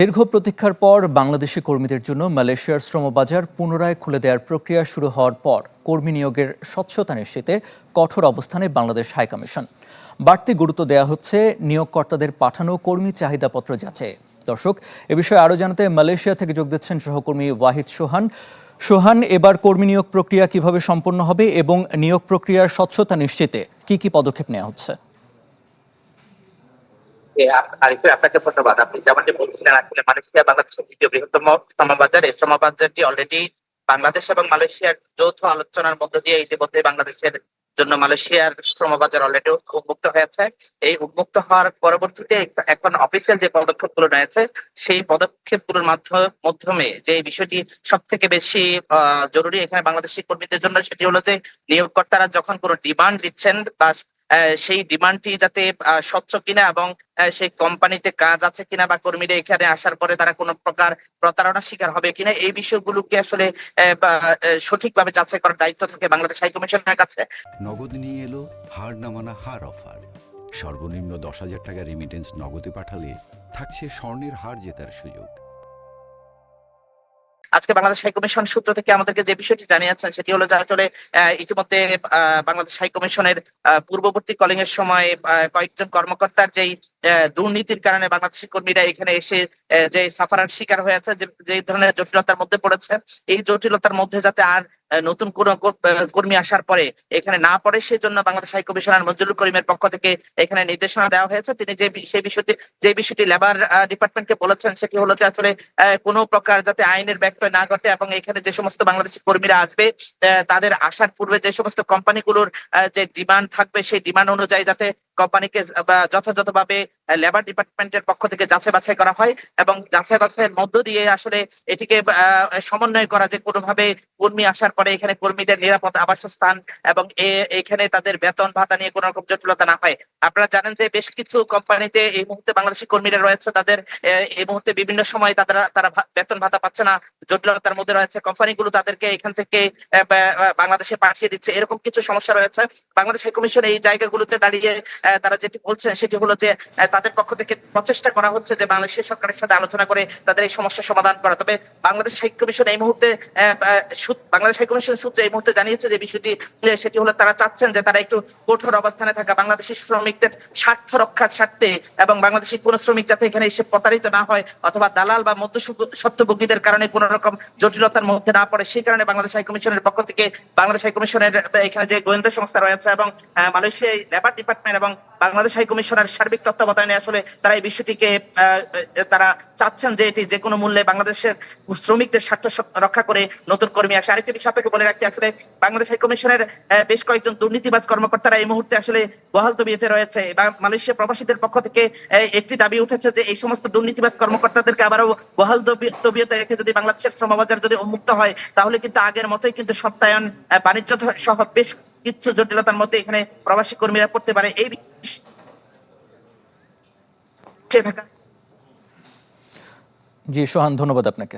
দীর্ঘ প্রতীক্ষার পর বাংলাদেশি কর্মীদের জন্য মালয়েশিয়ার শ্রমবাজার পুনরায় খুলে দেওয়ার প্রক্রিয়া শুরু হওয়ার পর কর্মী নিয়োগের স্বচ্ছতা নিশ্চিতে কঠোর অবস্থানে বাংলাদেশ হাইকমিশন। বাড়তি গুরুত্ব দেওয়া হচ্ছে নিয়োগকর্তাদের পাঠানো কর্মী চাহিদাপত্র যাচাইয়ে। দর্শক, এ বিষয়ে আরও জানাতে মালয়েশিয়া থেকে যোগ দিচ্ছেন সহকর্মী ওয়াহিদ সোহান। সোহান, এবার কর্মী নিয়োগ প্রক্রিয়া কিভাবে সম্পন্ন হবে এবং নিয়োগ প্রক্রিয়ার স্বচ্ছতা নিশ্চিতে কি কি পদক্ষেপ নেওয়া হচ্ছে? আরিফুল, আপনাকে ধন্যবাদ। আপনি যেমনটি বলছিলেন, আসলে মালয়েশিয়া বাংলাদেশের দ্বিতীয় বৃহত্তম শ্রমবাজার। এই শ্রমবাজারটি অলরেডি বাংলাদেশ এবং মালয়েশিয়ার যৌথ আলোচনার মধ্য দিয়ে ইতিমধ্যে বাংলাদেশের জন্য মালয়েশিয়ার শ্রমবাজার অলরেডি উন্মুক্ত হয়েছে। এই উন্মুক্ত হওয়ার পরবর্তীতে এখন অফিসিয়াল যে পদক্ষেপগুলো রয়েছে, সেই পদক্ষেপগুলোর মাধ্যমে যে বিষয়টি সব থেকে বেশি জরুরি এখানে বাংলাদেশি কর্মীদের জন্য, সেটি হলো যে নিয়োগকর্তারা যখন কোনো ডিমান্ড দিচ্ছেন বা সেই ডিমান্ডটি যাতে স্বচ্ছ কিনা এবং সেই কোম্পানিতে কাজ আছে কিনা বা কর্মীরা এখানে আসার পরে তারা কোনো প্রকার প্রতারণার শিকার হবে কিনা, এই বিষয়গুলোকে আসলে সঠিকভাবে যাচাই করার দায়িত্ব থাকে বাংলাদেশ হাইকমিশনের কাছে। নগদ নিয়ে এলো হার না মানা হার অফার। সর্বনিম্ন 10,000 টাকা রেমিটেন্স নগদে পাঠালে থাকছে স্বর্ণের হার জেতার সুযোগ। আজকে বাংলাদেশ হাইকমিশন সূত্র থেকে আমাদেরকে যে বিষয়টি জানিয়েছেন, সেটি হলো যে আসলে ইতিমধ্যে বাংলাদেশ হাইকমিশনের পূর্ববর্তী কলিং এর সময় কয়েকজন কর্মকর্তার যেই দুর্নীতির কারণে বাংলাদেশি কর্মীরা এখানে এসে যে সাফারার শিকার হয়েছে, যে ধরনের জটিলতার মধ্যে পড়েছে, এই জটিলতার মধ্যে যাতে আর নতুন কোন কর্মী আসার পরে এখানে না পড়ে, সেই জন্য বাংলাদেশ হাইকমিশনার মঞ্জুরুল করিমের পক্ষ থেকে এখানে নির্দেশনা দেওয়া হয়েছে। তিনি যে বিষয়টি লেবার ডিপার্টমেন্টকে বলেছেন, সেটি হলো যে আসলে কোনো প্রকার যাতে আইনের ব্যত্যয় না ঘটে এবং এখানে যে সমস্ত বাংলাদেশি কর্মীরা আসবে তাদের আসার পূর্বে যে সমস্ত কোম্পানিগুলোর যে ডিমান্ড থাকবে, সেই ডিমান্ড অনুযায়ী যাতে কোম্পানিকে যথাযথভাবে লেবার ডিপার্টমেন্টের পক্ষ থেকে যাচাই বাছাই করা হয় এবং যাচাই বাছাইয়ের মধ্য দিয়ে আসলে এটিকে সমন্বয় করা, যে কোনোভাবে কর্মী আসার পরে এখানে কর্মীদের নিরাপদ আবাসস্থান এবং এখানে তাদের বেতন ভাতা নিয়ে কোনো রকম জটিলতা না হয়। আপনারা জানেন যে বেশ কিছু কোম্পানিতে এই মুহূর্তে বাংলাদেশি কর্মীরা রয়েছে, তাদের এই মুহূর্তে বিভিন্ন সময় তারা বেতন ভাতা পাচ্ছে না, জটিলতার মধ্যে রয়েছে। কোম্পানিগুলো তাদেরকে এখান থেকে বাংলাদেশে পাঠিয়ে দিচ্ছে, এরকম কিছু সমস্যা রয়েছে। বাংলাদেশ হাইকমিশন এই জায়গাগুলোতে দাঁড়িয়ে তারা যেটি বলছেন, সেটি হলো যে তাদের পক্ষ থেকে প্রচেষ্টা করা হচ্ছে যে বাংলাদেশের সরকারের সাথে আলোচনা করে তাদের এই সমস্যার সমাধান করা। তবে বাংলাদেশ হাইকমিশন এই মুহূর্তে বাংলাদেশ হাইকমিশন সূত্রে এই মুহূর্তে জানিয়েছে যে বিষয়টি, সেটি হলো তারা চাচ্ছেন যে তারা একটু কঠোর অবস্থানে থাকা, বাংলাদেশি শ্রমিকদের স্বার্থ রক্ষার স্বার্থে এবং বাংলাদেশি কোন শ্রমিক যাতে এখানে এসে প্রতারিত না হয় অথবা দালাল বা মধ্যস্বত্বভোগীদের কারণে কোন রকম জটিলতার মধ্যে না পড়ে, সেই কারণে বাংলাদেশ হাইকমিশনের পক্ষ থেকে বাংলাদেশ হাইকমিশনের এখানে যে গোয়েন্দা সংস্থা রয়েছে এবং মালয়েশিয়া লেবার ডিপার্টমেন্ট এবং বাংলাদেশ হাইকমিশনের সার্বিক তত্ত্বাবধানে আসলে তারা এই বিষয়টিকে তারা চাচ্ছেন যে এটি যে কোনো মূল্যে বাংলাদেশের শ্রমিকদের স্বার্থ রক্ষা করে নতুন কর্মী আসে। আরেকটি বিষয় আপনাকে বলে রাখতে, আসলে বাংলাদেশ হাইকমিশনের বেশ কয়েকজন দুর্নীতিবাজ কর্মকর্তারা এই মুহূর্তে আসলে বহাল তবিয়তে রয়েছে। মালয়েশিয়া প্রবাসীদের পক্ষ থেকে একটি দাবি উঠেছে যে এই সমস্ত দুর্নীতিবাজ কর্মকর্তাদেরকে আবারও বহাল তবিয়তে রেখে যদি বাংলাদেশের শ্রমবাজার যদি উন্মুক্ত হয়, তাহলে কিন্তু আগের মতোই কিন্তু সত্যায়ন, বাণিজ্য সহ বেশ কিছু জটিলতার মধ্যে এখানে প্রবাসী কর্মীরা পড়তে পারে। এই জি সোহান, ধন্যবাদ আপনাকে।